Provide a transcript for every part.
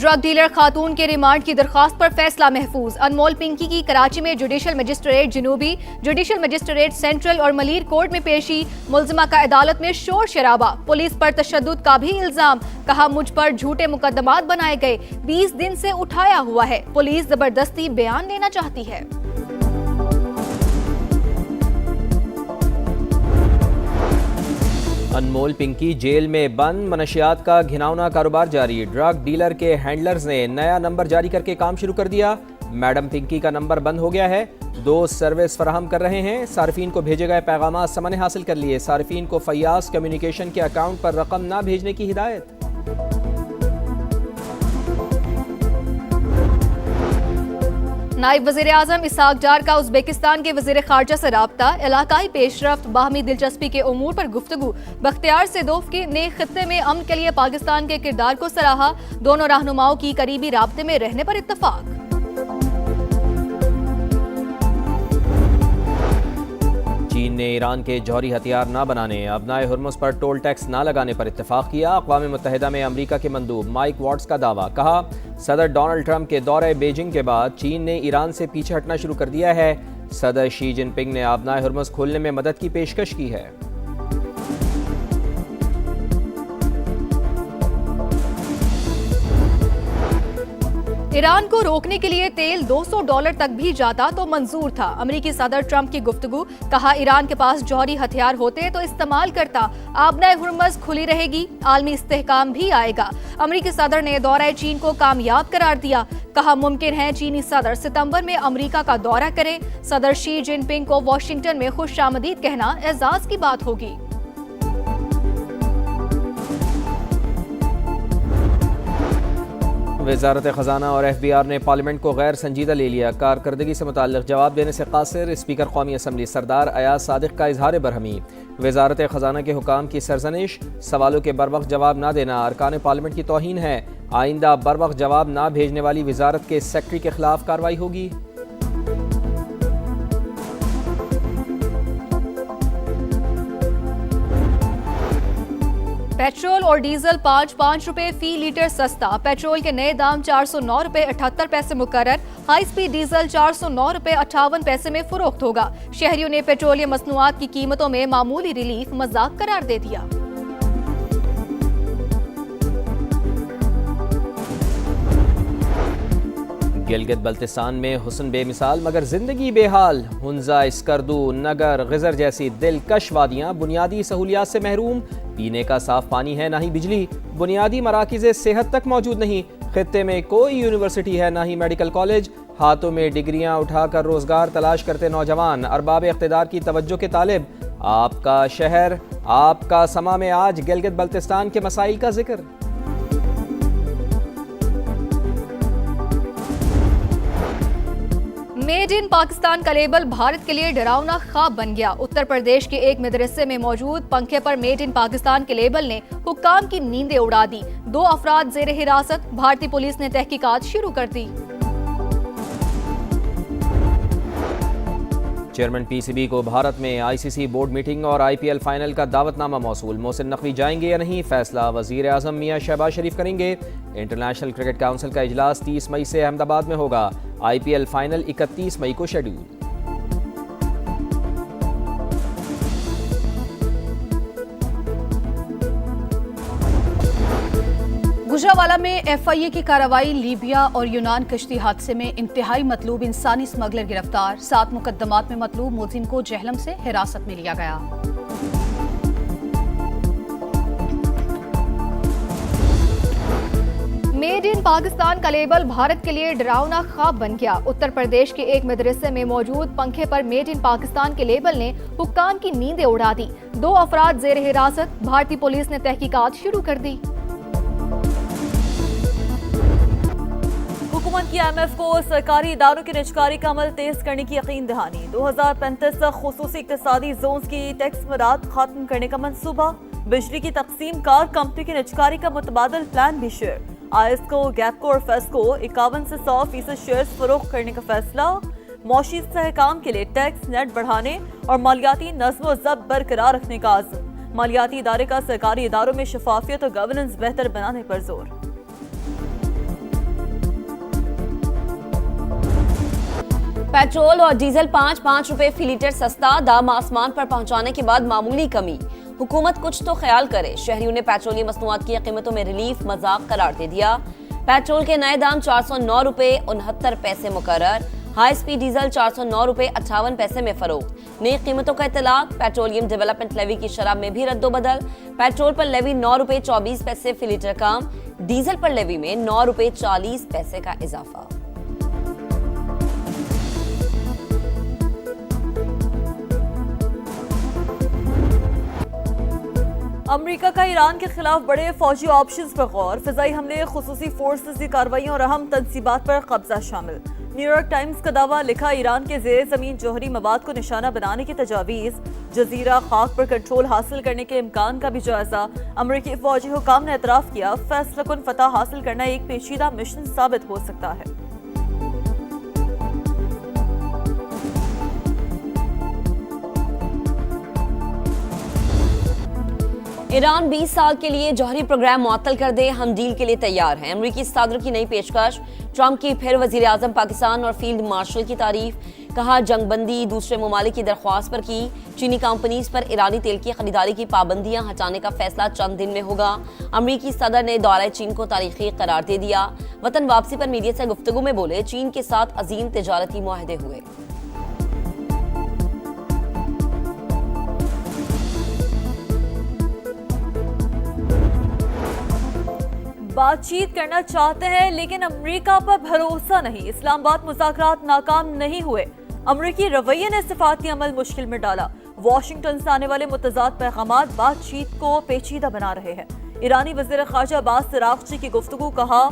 Drug dealer खातून के remand की दरखास्त पर फैसला महफूज। अनमोल पिंकी की कराची में जुडिशल मजिस्ट्रेट जनूबी, जुडिशल मजिस्ट्रेट सेंट्रल और मलीर कोर्ट में पेशी। मुल्जिमा का अदालत में शोर शराबा, पुलिस पर तशद्दुद का भी इल्जाम। कहा मुझ पर झूठे मुकदमात बनाए गए, 20 दिन से उठाया हुआ है। पुलिस जबरदस्ती बयान लेना चाहती है। अनमोल पिंकी जेल में बंद, मनशियात का घिनौना कारोबार जारी। ड्रग डीलर के हैंडलर्स ने नया नंबर जारी करके काम शुरू कर दिया। मैडम पिंकी का नंबर बंद हो गया है, 2 सर्विस फराहम कर रहे हैं। सार्फिन को भेजे गए पैगाम समन हासिल कर लिए। सार्फिन को फयाज कम्युनिकेशन के अकाउंट पर रकम ना भेजने की हिदायत। नायब वज़ीर आज़म इसहाक डार का उज़्बेकिस्तान के वज़ीर ख़ारजा से राब्ता। इलाकाई पेशरफ्त, बाहमी दिलचस्पी के उमूर पर गुफ्तगू। बख्तियार सेदोफ ने खित्ते में अमन के लिए पाकिस्तान के किरदार को सराहा। दोनों रहनुमाओं की करीबी राब्ते में रहने पर इत्तफाक। चीन ने ईरान के जौहरी हथियार ना बनाने, अबनाए हुर्मुज़ पर टोल टैक्स ना लगाने पर इत्तेफाक किया। अक़वाम मुत्तहिदा में अमरीका के मंदूब माइक वाट्स का दावा। कहा सदर डोनाल्ड ट्रंप के दौरे बीजिंग के बाद चीन ने ईरान से पीछे हटना शुरू कर दिया है। सदर शी जिनपिंग ने अबनाए हुर्मुज़ खोलने में मदद की पेशकश की है। ईरान को रोकने के लिए तेल $200 तक भी जाता तो मंजूर था। अमेरिकी सदर ट्रंप की गुफ्तगू। कहा ईरान के पास जौहरी हथियार होते तो इस्तेमाल करता। आबनाए हुर्मुज़ खुली रहेगी, आलमी इस्तेहकाम भी आएगा। अमेरिकी सदर ने दौरा चीन को कामयाब करार दिया। कहा मुमकिन है चीनी सदर सितंबर में अमेरिका का दौरा करे। सदर शी जिनपिंग को वाशिंगटन में खुशामदीद कहना एजाज की बात होगी। वजारत खजाना और FBI ने पार्लियामेंट को गैर संजीदा ले लिया। कारकर्दगी से मुताल्लिक जवाब देने से कासिर। स्पीकर कौमी असम्बली सरदार अयाज सादिक का इजहार बरहमी। वजारत खजाना के हुकाम की सरजनिश, सवालों के बरवक्त जवाब ना देना अरकान पार्लियामेंट की तौहीन है। आइंदा बरवक्त जवाब ना भेजने वाली वजारत के सेक्रेटरी के खिलाफ कार्रवाई होगी। पेट्रोल और डीजल 5 रुपए फी लीटर सस्ता। पेट्रोल के नए दाम 409 रुपए 78 पैसे मुकर्रर। हाई स्पीड डीजल 409 रुपए 58 पैसे में फरोख्त होगा। शहरियों ने पेट्रोलियम मसनूआत की कीमतों में मामूली रिलीफ मजाक करार दे दिया। गिलगित बल्तिस्तान में हुस्न बेमिसाल मगर जिंदगी बेहाल। हुंजा, स्कर्दू, नगर, गिजर जैसी दिलकश वादियाँ बुनियादी सहूलियात से महरूम। पीने का साफ पानी है, ना ही बिजली। बुनियादी मराकिज़े सेहत तक मौजूद नहीं। खित्ते में कोई यूनिवर्सिटी है, ना ही मेडिकल कॉलेज। हाथों में डिग्रियां उठाकर रोजगार तलाश करते नौजवान अरबाब इख्तिदार की तवज्जो के तालिब। आपका शहर, आपका समा में आज गिलगित बल्तिस्तान के मसाइल का जिक्र। मेड इन पाकिस्तान का लेबल भारत के लिए डरावना ख्वाब बन गया। उत्तर प्रदेश के एक मदरसे में मौजूद पंखे पर मेड इन पाकिस्तान के लेबल ने हुक्काम की नींदें उड़ा दी। 2 अफराद जेर हिरासत। भारतीय पुलिस ने तहकीकात शुरू कर दी। चेयरमैन PCB को भारत में ICC बोर्ड मीटिंग और IPL फाइनल का दावतनामा मौसूल। मोहसिन नकवी जाएंगे या नहीं, फैसला वजीर आजम मियां शहबाज शरीफ करेंगे। इंटरनेशनल क्रिकेट काउंसिल का इजलास 30 मई से अहमदाबाद में होगा। IPL फाइनल 31 मई को शेड्यूल। गुजरावाला में FIA की कार्रवाई। लीबिया और यूनान कश्ती हादसे में इंतहाई मतलूब इंसानी स्मगलर गिरफ्तार। 7 मुकदमात में मतलूब मुलजिम को जेहलम से हिरासत में लिया गया। मेड इन पाकिस्तान का लेबल भारत के लिए डरावना ख्वाब बन गया। उत्तर प्रदेश के एक मदरसे में मौजूद पंखे पर मेड इन पाकिस्तान के लेबल ने हुक्काम की नींदें उड़ा दी। 2 अफराद जेर हिरासत। भारतीय पुलिस ने तहकीकात शुरू कर दी। हुकूमत की IMF को सरकारी इदारों की निजकारी का अमल तेज करने की यकीन दहानी। 2035 तक खुसूसी इक्तिसादी जोन्स की टैक्स मराद खत्म करने का मंसूबा। बिजली की तकसीम कार कंपनी की निजकारी का मुतबादल प्लान भी शेयर। आईएसको, गैपको और फेस्को 51 से 100% शेयर फरोख्त करने का फैसला। मौशी इस्तेहकाम के लिए टैक्स नेट बढ़ाने और मालियाती नज़्म ज़ब्त बरकरार रखने का आज़म। मालियाती इदारे का सरकारी इदारों में शफाफियत और गवर्नेंस बेहतर बनाने पर जोर। पेट्रोल और डीजल 5-5 रुपए फी लीटर सस्ता, दाम आसमान पर पहुंचाने के बाद मामूली कमी। हुकूमत कुछ तो ख्याल करे। शहरियों ने पेट्रोलियम मसनूआत की कीमतों में रिलीफ मजाक करार दे दिया। पेट्रोल के नए दाम 409 रुपए 69 पैसे मुकर्रर। हाई स्पीड डीजल 409 रुपए 58 पैसे में फरोख्त। नई कीमतों का इतलाक। पेट्रोलियम डेवलपमेंट लेवी की शराब में भी रद्दोबदल। पेट्रोल पर लेवी 9 रुपए 24 पैसे फी लीटर कम। डीजल पर लेवी में 9 रुपए 40 पैसे का इजाफा। अमेरिका का ईरान के खिलाफ बड़े फौजी ऑप्शंस पर गौर। फिजाई हमले, खुसूसी फोर्सेस की कार्रवाई और अहम तनसीबात पर कब्जा शामिल। न्यूयॉर्क टाइम्स का दावा लिखा, ईरान के जेर जमीन जौहरी मवाद को निशाना बनाने की तजावीज़। जजीरा खाक पर कंट्रोल हासिल करने के इम्कान का भी जायजा। अमेरिकी फौजी हुकाम ने एतराफ़ किया, फैसलाकुन फतह हासिल करना एक पेचीदा मिशन साबित हो सकता है। ईरान 20 साल के लिए जौहरी प्रोग्राम मुअत्तल कर दे, हम डील के लिए तैयार हैं। अमरीकी सदर की नई पेशकश। ट्रंप की फिर वजीर आजम पाकिस्तान और फील्ड मार्शल की तारीफ। कहा, जंगबंदी दूसरे ममालिक की दरख्वास्त पर की। चीनी कंपनीज पर ईरानी तेल की खरीदारी की पाबंदियां हटाने का फैसला चंद दिन में होगा। अमरीकी सदर ने दौरा चीन को तारीखी करार दे दिया। वतन वापसी पर मीडिया से गुफ्तगू में बोले, चीन के साथ अजीम तिजारती मुआहदे हुए। बातचीत करना चाहते हैं लेकिन अमेरिका पर भरोसा नहीं। इस्लामाबाद मुज़ाकरात नाकाम नहीं हुए। अमेरिकी रवैये ने सिफाती अमल मुश्किल में डाला। वाशिंगटन से आने वाले मुतज़ाद पैगामात बातचीत को पेचीदा बना रहे हैं। ईरानी वज़ीर ख़ारजा अब्बास अराग़ची की गुफ्तगू। कहा,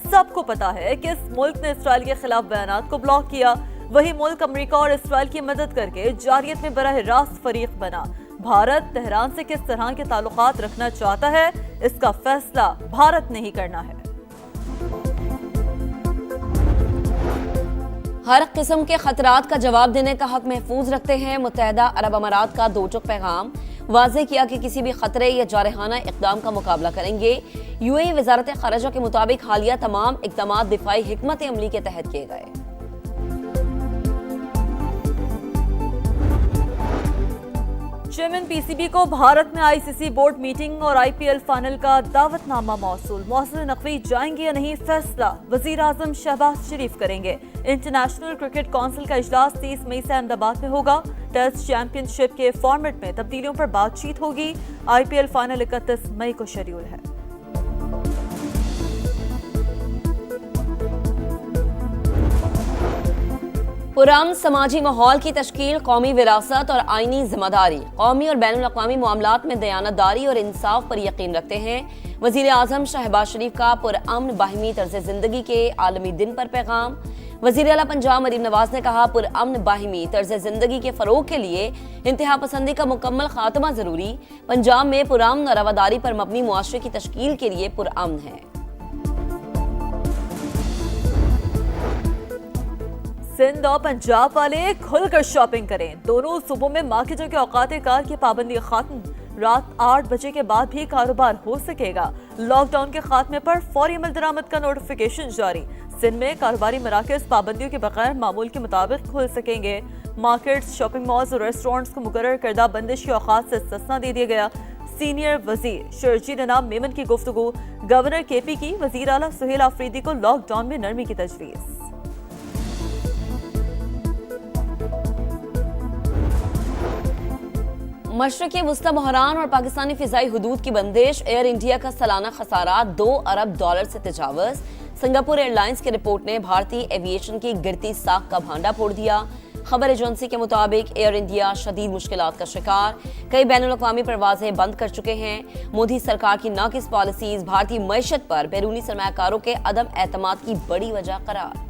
सबको पता है कि इस मुल्क ने इसराइल के खिलाफ बयानात को ब्लॉक किया। वही मुल्क अमेरिका और इसराइल की मदद करके जारियत में बराह रास्त फरीक बना। भारत तेहरान से किस तरह के ताल्लुकात रखना चाहता है, इसका फैसला भारत ने ही करना है। हर किस्म के खतरात का जवाब देने का हक महफूज रखते हैं। मुत्तहदा अरब अमारात का दो टुक पैगाम। वाज़ेह किया कि किसी भी खतरे या जारहाना इक़दाम का मुकाबला करेंगे। यूएई वज़ारत ख़ारिजा के मुताबिक हालिया तमाम इक़दामात दिफ़ाई हिकमत अमली के तहत किए गए। चेयरमैन पीसीबी को भारत में आईसीसी बोर्ड मीटिंग और आईपीएल फाइनल का दावतनामा मौसूल। मौसूल नकवी जाएंगे या नहीं, फैसला वजीर आजम शहबाज शरीफ करेंगे। इंटरनेशनल क्रिकेट काउंसिल का इजलास 30 मई से अहमदाबाद में होगा। टेस्ट चैंपियनशिप के फॉर्मेट में तब्दीलियों पर बातचीत होगी। आईपीएल फाइनल 31 मई को शेड्यूल है। पुरान समाजी माहौल की तश्कील, कौमी विरासत और आईनी जिम्मेदारी। कौमी और बैनुल अक़वामी मामलात में दयानतदारी और इंसाफ पर यकीन रखते हैं। वज़ीर आज़म शहबाज शरीफ का पुरअमन बाहिमी तर्ज ज़िंदगी के आलमी दिन पर पैगाम। वज़ीर आला पंजाब मरीम नवाज ने कहा, पुरअमन बाहिमी तर्ज ज़िंदगी के फ़रोग़ के लिए इंतहा पसंदी का मुकम्मल खात्मा ज़रूरी। पंजाब में पुरअमन और रवादारी पर मबनी मुआशरे की तश्कील के लिए पुरअमन है। सिंध और पंजाब वाले खुलकर शॉपिंग करें। दोनों सूबों में मार्केटों के औकात कार की पाबंदी खत्म। रात 8 बजे के बाद भी कारोबार हो सकेगा। लॉकडाउन के खात्मे पर फौरी अमल दरामद का नोटिफिकेशन जारी। सिंध में कारोबारी मराकज़ पाबंदियों के बगैर मामूल के मुताबिक खुल सकेंगे। मार्केट्स, शॉपिंग मॉल्स और रेस्टोरेंट्स को मुकर्रर करदा बंदिश के औकात से इस्तिस्ना दे दिया गया। सीनियर वजीर शर्जी ननाम मेमन की गुफ्तगू। गवर्नर केपी की वजीर आला सुहेल आफरीदी को लॉकडाउन में नरमी की तजवीज़। मशरक़ी वस्ता बहरान और पाकिस्तानी फ़िज़ाई हुदूद की बंदिश। एयर इंडिया का सालाना खसारा $2 अरब से तजावज़। सिंगापुर एयरलाइंस की रिपोर्ट ने भारतीय एविएशन की गिरती साख का भांडा फोड़ दिया। खबर एजेंसी के मुताबिक एयर इंडिया शदीद मुश्किलात का शिकार। कई बैनुल अक़वामी परवाजें बंद कर चुके हैं। मोदी सरकार की नाकिस पॉलिसीज भारतीय मईशत पर बैरूनी सरमायाकारों के अदम एतमाद की बड़ी वजह करार।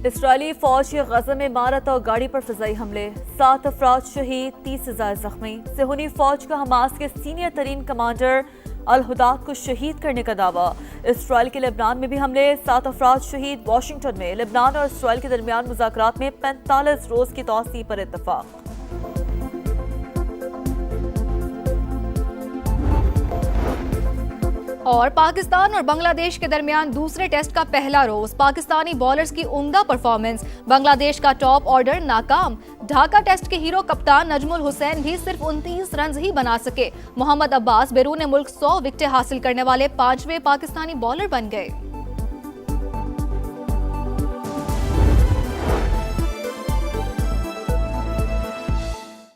इसराइली फौज की गजा में इमारत और गाड़ी पर फिजाई हमले। 7 अफराद शहीद, 30,000 जख्मी। सेहूनी फौज का हमास के सीनियर तरीन कमांडर अल हुदाद को शहीद करने का दावा। इसराइल के लेबनान में भी हमले, 7 अफराद शहीद। वाशिंगटन में लेबनान और इसराइल के दरमियान मुज़ाकरात में 45 रोज की तौसीह पर इत्तफाक। और पाकिस्तान और बांग्लादेश के दरमियान दूसरे टेस्ट का पहला रोज, पाकिस्तानी बॉलर्स की उम्दा परफॉर्मेंस, बांग्लादेश का टॉप ऑर्डर नाकाम। ढाका टेस्ट के हीरो कप्तान नजमुल हुसैन भी सिर्फ 29 रन ही बना सके। मोहम्मद अब्बास बैरून मुल्क 100 विकेटें हासिल करने वाले 5वें पाकिस्तानी बॉलर बन गए।